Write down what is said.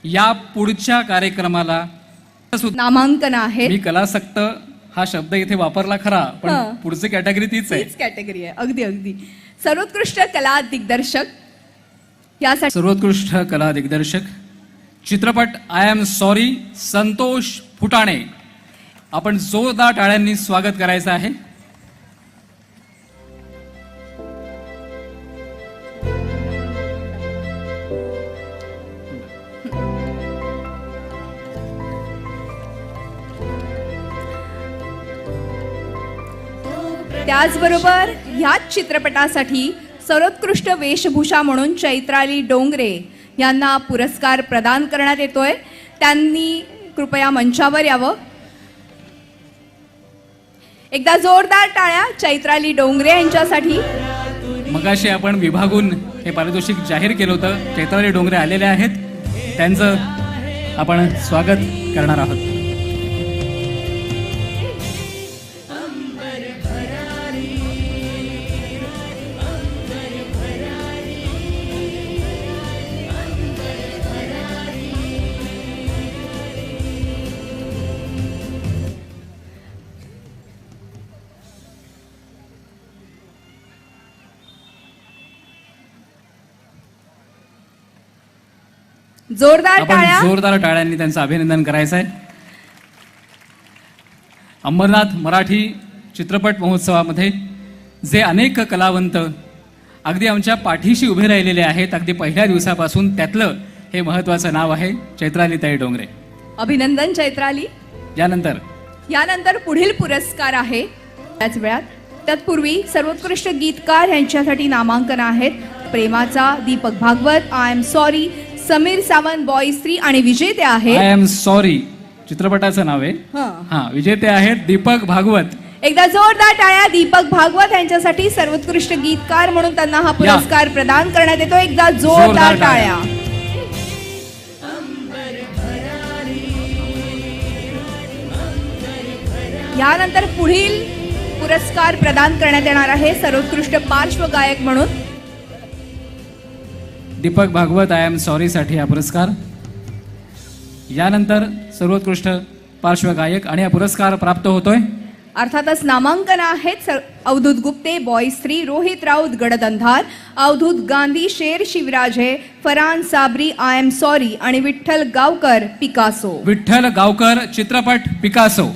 या पुढच्या कार्यक्रमाला नामांकन आहे. मी कलासक्त हा शब्द इथे वापरला खरा, पण पुढची कॅटेगरी तीच आहे. तीच कॅटेगरी आहे. अगदी अगदी. सर्वोत्कृष्ट कला दिग्दर्शक यासाठी सर्वोत्कृष्ट कला दिग्दर्शक चित्रपट आय एम सॉरी संतोष फुटाणे. आपण जोरदार टाळ्यांनी स्वागत करायचं आहे. त्याचबरोबर ह्याच चित्रपटासाठी सर्वोत्कृष्ट वेशभूषा म्हणून चैत्राली डोंगरे यांना पुरस्कार प्रदान करण्यात येतोय. त्यांनी कृपया मंचावर यावं. एकदा जोरदार टाळ्या चैत्राली डोंगरे यांच्यासाठी. मगाशी आपण विभागून हे पारितोषिक जाहीर केलं होतं. चैत्राली डोंगरे आलेले आहेत, त्यांचं आपण स्वागत करणार आहोत. जोरदार टाळ्या. आपण जोरदार टाळ्यांनी त्यांचं अभिनंदन करायचं आहे. अंबरनाथ मराठी चित्रपट महोत्सवामध्ये जे अनेक कलावंत अगदी आमच्या पाठीशी उभे राहिलेले आहेत अगदी पहिल्या दिवसापासून, त्यातलं हे महत्वाचं नाव आहे चैत्रालीताई डोंगरे. अभिनंदन चैत्राली. यानंतर पुढील पुरस्कार आहे त्याच वेळात. तत्पूर्वी सर्वोत्कृष्ट गीतकार यांच्यासाठी नामांकन आहेत. प्रेमाचा Deepak Bhagwat, I am sorry Sameer Sawant बॉयश्री आणि विजेते आहेत. आय एम सॉरी चित्रपटाचं नाव आहे. हा, विजेते आहेत दीपक भागवत. एकदा जोरदार टाळ्या दीपक भागवत यांच्यासाठी. सर्वोत्कृष्ट गीतकार म्हणून त्यांना हा पुरस्कार प्रदान करण्यात येतो. एकदा जोरदार टाळ्या. यानंतर पुढील पुरस्कार प्रदान करण्यात येणार आहे सर्वोत्कृष्ट पार्श्वगायक म्हणून. Deepak Bhagwat I am sorry साठी हा पुरस्कार. यानंतर सर्वोत्कृष्ट पार्श्वगायक आणि हा पुरस्कार प्राप्त होतोय. अर्थातच नामांकन आहेत अवधूत गुप्ते बॉयश्री, रोहित राऊत गडदंधार, अवधूत गांधी शेर शिवराजे, फरान साबरी आय एम सॉरी आणि विठ्ठल गावकर पिकासो. विठ्ठल गावकर चित्रपट पिकासो.